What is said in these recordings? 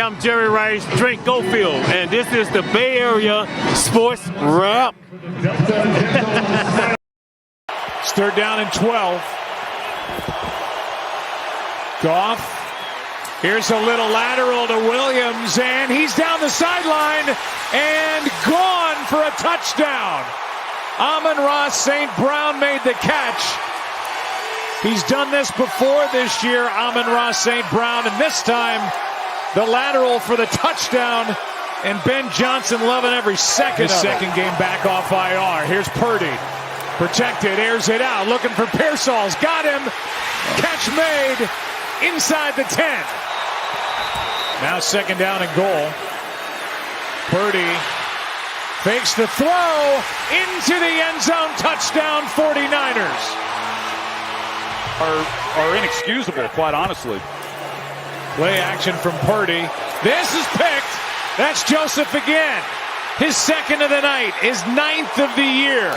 I'm Jerry Rice, Drake Gofield, and this is the Bay Area Sports Wrap. It's third down and 12. Goff. Here's a little lateral to Williams, and he's down the sideline and gone for a touchdown. Amon-Ra St. Brown made the catch. He's done this before this year, Amon-Ra St. Brown, and this time the lateral for the touchdown, and Ben Johnson loving every second. His second game back off IR. Here's Purdy. Protected, airs it out, looking for Pearsall's. Got him. Catch made inside the 10. Now second down and goal. Purdy fakes the throw into the end zone. Touchdown 49ers. Are inexcusable, quite honestly. Play action from Purdy. This is picked. That's Joseph again. His second of the night, his ninth of the year.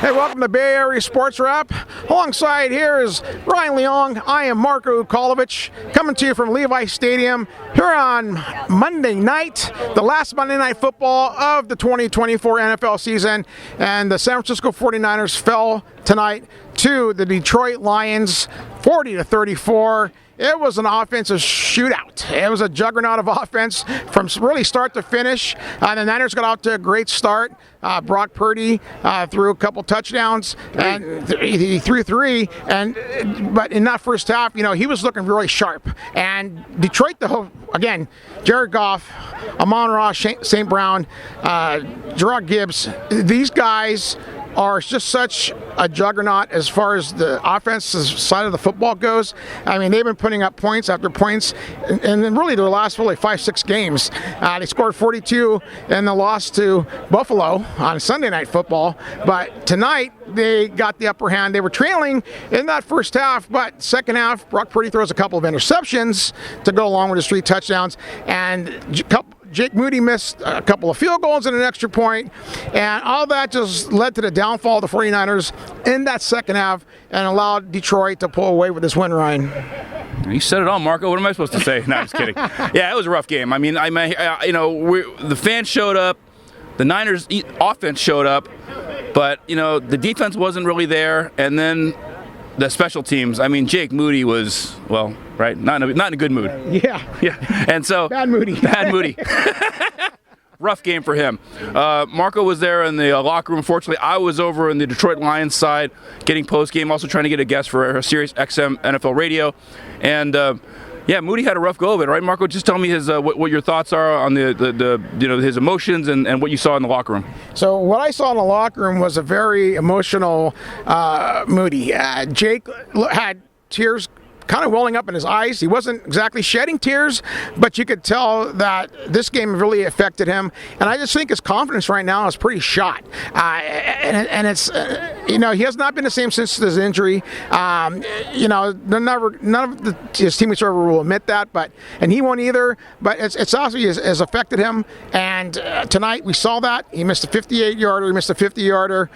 Hey, welcome to Bay Area Sports Wrap. Alongside here is Ryan Leong. I am Marko Ukalovic, coming to you from Levi Stadium here on Monday night, the last Monday Night Football of the 2024 NFL season. And the San Francisco 49ers fell tonight to the Detroit Lions, 40-34. It was an offensive shootout. It was a juggernaut of offense from really start to finish. The Niners got out to a great start. Brock Purdy threw a couple touchdowns, and he threw three. But in that first half, he was looking really sharp. And Detroit, again, Jared Goff, Amon-Ra St. Brown, Gerard Gibbs, these guys are just such a juggernaut as far as the offensive side of the football goes. I mean, they've been putting up points after points, and then really their last 5-6 games. They scored 42 in the loss to Buffalo on Sunday Night Football, but tonight they got the upper hand. They were trailing in that first half, but second half, Brock Purdy throws a couple of interceptions to go along with his 3 touchdowns, and Jake Moody missed a couple of field goals and an extra point, and all that just led to the downfall of the 49ers in that second half and allowed Detroit to pull away with this win, Ryan. You said it all, Marco. What am I supposed to say? No, I'm just kidding. Yeah, it was a rough game. I mean, the fans showed up, the Niners offense showed up, but the defense wasn't really there, and then the special teams. I mean, Jake Moody was, well, right, not in a good mood. Yeah. And so Bad Moody. Rough game for him. Marco was there in the locker room. Fortunately, I was over in the Detroit Lions side getting post game, also trying to get a guest for Sirius XM NFL Radio. And Moody had a rough go of it, right, Marco? Just tell me his what your thoughts are on the his emotions and what you saw in the locker room. So what I saw in the locker room was a very emotional Moody. Jake had tears kind of welling up in his eyes. He wasn't exactly shedding tears, but you could tell that this game really affected him. And I just think his confidence right now is pretty shot. And it's, he has not been the same since his injury. None of his teammates ever will admit that, and he won't either. But it's obviously has affected him. And tonight we saw that. He missed a 58-yarder. He missed a 50-yarder.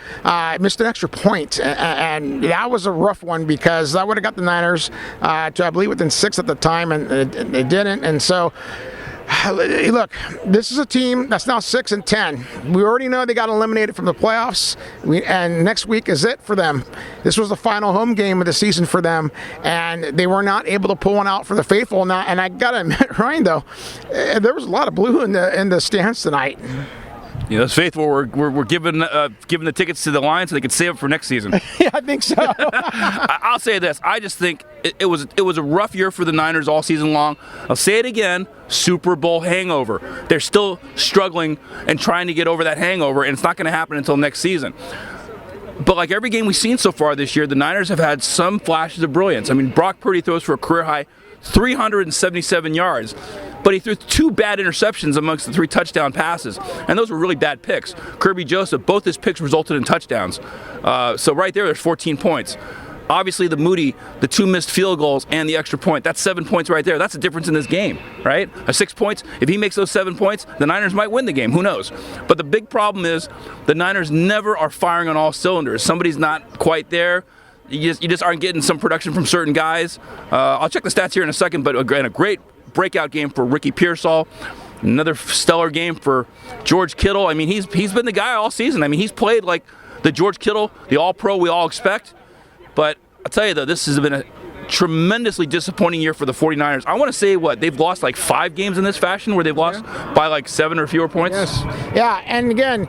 Missed an extra point. And that was a rough one because that would have got the Niners to, I believe, within 6 at the time, and they didn't. And so, look, this is a team that's now 6-10. We already know they got eliminated from the playoffs, and next week is it for them. This was the final home game of the season for them, and they were not able to pull one out for the faithful. Now, and I got to admit, Ryan, though, there was a lot of blue in the stands tonight. Those faithful were given the tickets to the Lions so they could save it for next season. Yeah, I think so. I'll say this. I just think it was a rough year for the Niners all season long. I'll say it again. Super Bowl hangover. They're still struggling and trying to get over that hangover, and it's not going to happen until next season. But like every game we've seen so far this year, the Niners have had some flashes of brilliance. I mean, Brock Purdy throws for a career-high 377 yards. But he threw 2 bad interceptions amongst the 3 touchdown passes, and those were really bad picks. Kirby Joseph, both his picks resulted in touchdowns. So right there's 14 points. Obviously, the 2 missed field goals and the extra point, that's 7 points right there. That's the difference in this game, right? 6 points, if he makes those 7 points, the Niners might win the game, who knows? But the big problem is the Niners never are firing on all cylinders. Somebody's not quite there. You just aren't getting some production from certain guys. I'll check the stats here in a second, but again, a great breakout game for Ricky Pearsall. Another stellar game for George Kittle. I mean, he's been the guy all season. I mean, he's played like the George Kittle, the all-pro we all expect. But I'll tell you, though, this has been a tremendously disappointing year for the 49ers. I want to say, they've lost like 5 games in this fashion where they've lost by like 7 or fewer points. Yes. Yeah, and again,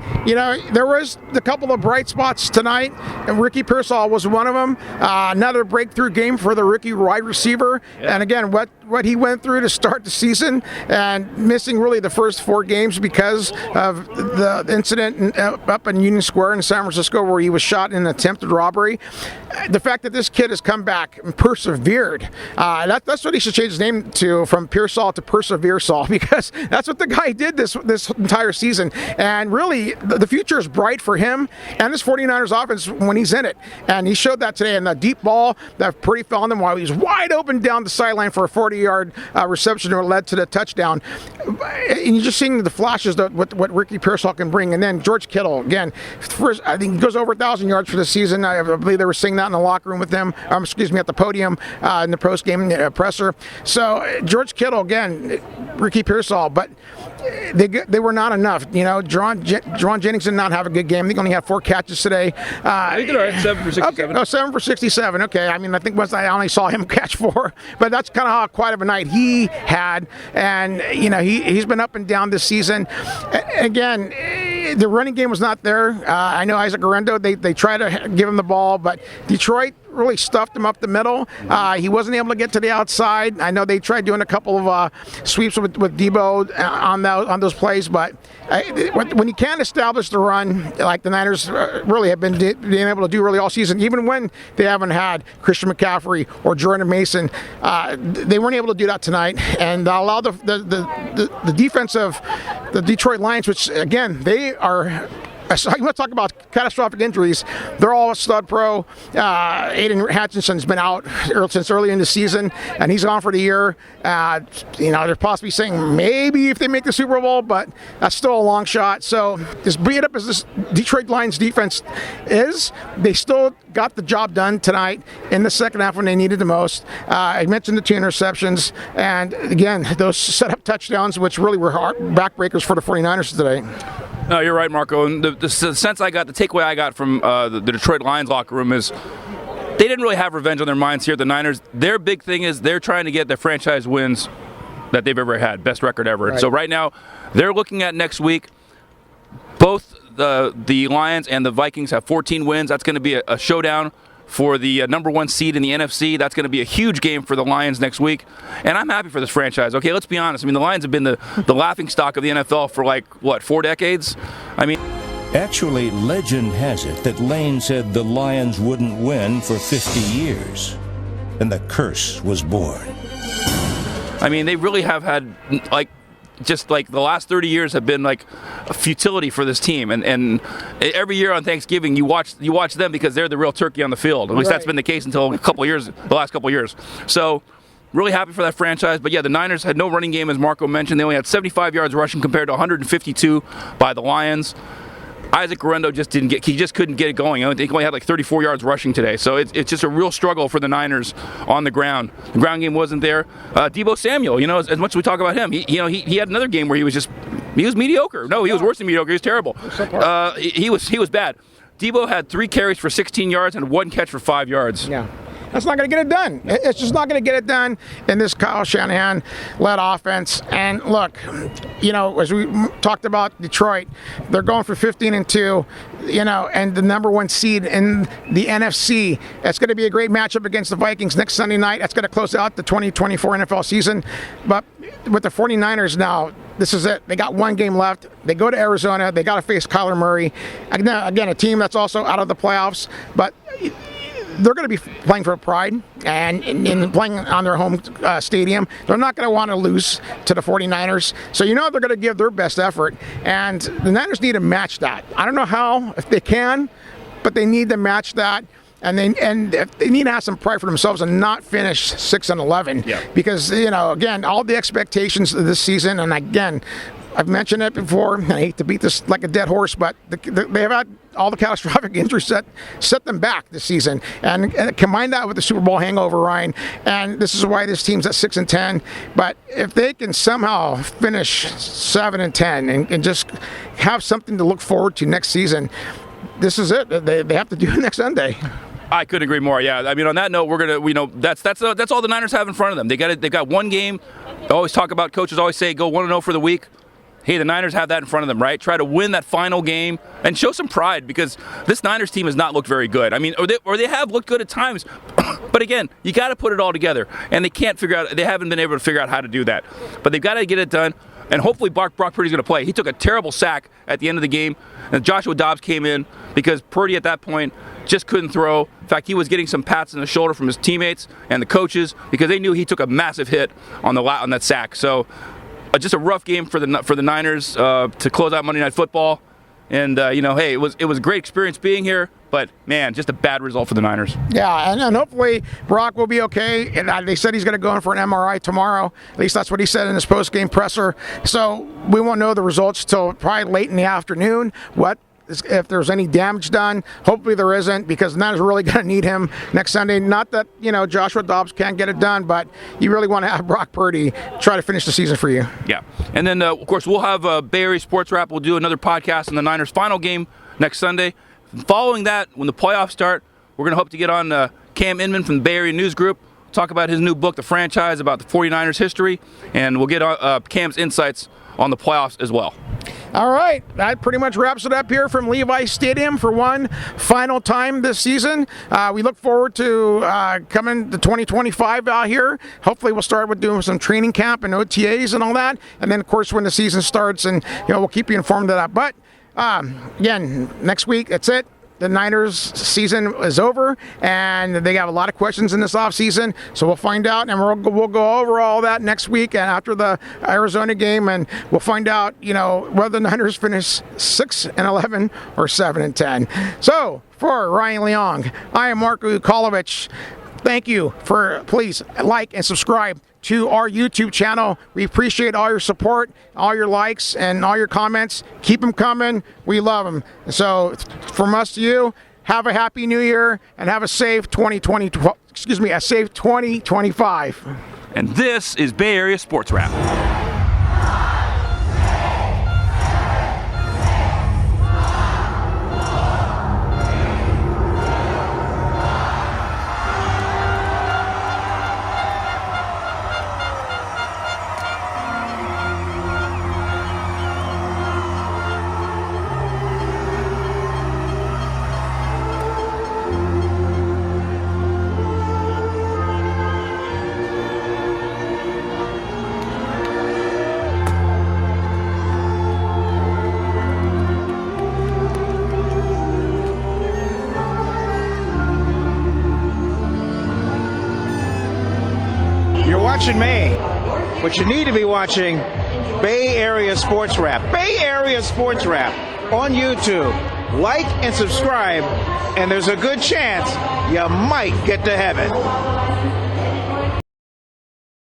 there was a couple of bright spots tonight, and Ricky Pearsall was one of them. Another breakthrough game for the rookie wide receiver. Yeah. And again, what he went through to start the season and missing really the first 4 games because of the incident up in Union Square in San Francisco where he was shot in an attempted robbery. The fact that this kid has come back and persevered, that's what he should change his name to, from Pearsall to Perseversall, because that's what the guy did this entire season. And really, the future is bright for him and this 49ers offense when he's in it. And he showed that today in the deep ball that Purdy found him while he was wide open down the sideline for a 40-yard reception that led to the touchdown. And you're just seeing the flashes of what Ricky Pearsall can bring. And then George Kittle, again, I think he goes over 1,000 yards for the season. I believe they were saying that in the locker room with them, at the podium in the post-game presser. So George Kittle, again, Ricky Pearsall, but they were not enough. Jerron Jennings did not have a good game. I think he only had 4 catches today. He did all right, 7 for 67. Okay. 7 for 67. Okay, I mean, I think once I only saw him catch 4, but that's kind of how quiet of a night he had. And he's been up and down this season. Again, the running game was not there. I know Isaac Guerrero, they tried to give him the ball, but Detroit really stuffed him up the middle. He wasn't able to get to the outside. I know they tried doing a couple of sweeps with Debo on those plays, but when you can't establish the run, like the Niners really have been being able to do really all season, even when they haven't had Christian McCaffrey or Jordan Mason, they weren't able to do that tonight, and allow the defense of the Detroit Lions, which again, they are. You want to talk about catastrophic injuries? They're all stud pro. Aiden Hutchinson's been out since early in the season, and he's gone for the year. They're possibly saying maybe if they make the Super Bowl, but that's still a long shot. So as beat up as this Detroit Lions defense is, they still got the job done tonight in the second half when they needed the most. I mentioned the 2 interceptions, and again, those set-up touchdowns, which really were backbreakers for the 49ers today. No, you're right, Marco. And the sense I got, the takeaway I got from the Detroit Lions locker room is they didn't really have revenge on their minds here at the Niners. Their big thing is they're trying to get the franchise wins that they've ever had, best record ever. Right. So right now, they're looking at next week. Both the Lions and the Vikings have 14 wins. That's going to be a showdown for the number 1 seed in the NFC. That's going to be a huge game for the Lions next week. And I'm happy for this franchise. Okay, let's be honest. I mean, the Lions have been the laughingstock of the NFL for 4 decades? I mean, actually, legend has it that Lane said the Lions wouldn't win for 50 years. And the curse was born. I mean, they really have had, just like the last 30 years have been like a futility for this team, and every year on Thanksgiving you watch them because they're the real turkey on the field. At least that's been the case until the last couple of years. So really happy for that franchise. But yeah, the Niners had no running game, as Marko mentioned. They only had 75 yards rushing compared to 152 by the Lions. Isaac Guerrero just couldn't get it going. I think he only had like 34 yards rushing today. So it's just a real struggle for the Niners on the ground. The ground game wasn't there. Debo Samuel, as much as we talk about him, he had another game where he was mediocre. No, he was worse than mediocre. He was terrible. He was bad. Debo had 3 carries for 16 yards and 1 catch for 5 yards. Yeah. That's not going to get it done. It's just not going to get it done in this Kyle Shanahan-led offense. And look, as we talked about Detroit, they're going for 15-2, and the number 1 seed in the NFC. It's going to be a great matchup against the Vikings next Sunday night. That's going to close out the 2024 NFL season. But with the 49ers now, this is it. They got 1 game left. They go to Arizona. They got to face Kyler Murray. Again, a team that's also out of the playoffs, but they're going to be playing for pride and playing on their home stadium. They're not going to want to lose to the 49ers. So they're going to give their best effort. And the Niners need to match that. I don't know how, if they can, but they need to match that. And they need to have some pride for themselves and not finish 6-11. Yeah. Because, again, all the expectations of this season, and again, I've mentioned it before. I hate to beat this like a dead horse, but they have had all the catastrophic injuries that set them back this season, and combine that with the Super Bowl hangover, Ryan. And this is why this team's at 6-10. But if they can somehow finish 7-10 and just have something to look forward to next season, this is it. They have to do it next Sunday. I couldn't agree more. Yeah, I mean, on that note, we're gonna, that's all the Niners have in front of them. They've got one game. I always talk about, coaches always say, go 1-0 for the week. Hey, the Niners have that in front of them, right? Try to win that final game and show some pride, because this Niners team has not looked very good. I mean, or they have looked good at times, but again, you got to put it all together, and they haven't been able to figure out how to do that. But they've got to get it done, and hopefully Brock Purdy's going to play. He took a terrible sack at the end of the game, and Joshua Dobbs came in because Purdy at that point just couldn't throw. In fact, he was getting some pats on the shoulder from his teammates and the coaches because they knew he took a massive hit on that sack. So just a rough game for the Niners to close out Monday Night Football. And hey, it was a great experience being here, but man, just a bad result for the Niners. Yeah, and hopefully Brock will be okay. And they said he's going to go in for an MRI tomorrow. At least that's what he said in his post-game presser. So we won't know the results till probably late in the afternoon. If there's any damage done, hopefully there isn't, because the Niners are really going to need him next Sunday. Not that, Joshua Dobbs can't get it done, but you really want to have Brock Purdy try to finish the season for you. Yeah. And then, of course, we'll have Bay Area Sports Wrap. We'll do another podcast on the Niners' final game next Sunday. Following that, when the playoffs start, we're going to hope to get on Cam Inman from the Bay Area News Group, talk about his new book, The Franchise, about the 49ers history, and we'll get Cam's insights on the playoffs as well. All right, that pretty much wraps it up here from Levi Stadium for one final time this season. We look forward to coming to 2025 out here. Hopefully we'll start with doing some training camp and OTAs and all that. And then, of course, when the season starts, and we'll keep you informed of that. But, again, next week, that's it. The Niners season is over, and they have a lot of questions in this offseason, so we'll find out, and we'll go over all that next week and after the Arizona game, and we'll find out, whether the Niners finish 6-11 or 7-10. So, for Ryan Leong, I am Marko Ukalovic. Thank you please like and subscribe to our YouTube channel. We appreciate all your support, all your likes, and all your comments. Keep them coming. We love them. So from us to you, have a happy new year and have a safe 2025. And this is Bay Area Sports Wrap. Watching me, but you need to be watching Bay Area Sports Wrap. Bay Area Sports Wrap on YouTube. Like and subscribe, and there's a good chance you might get to heaven.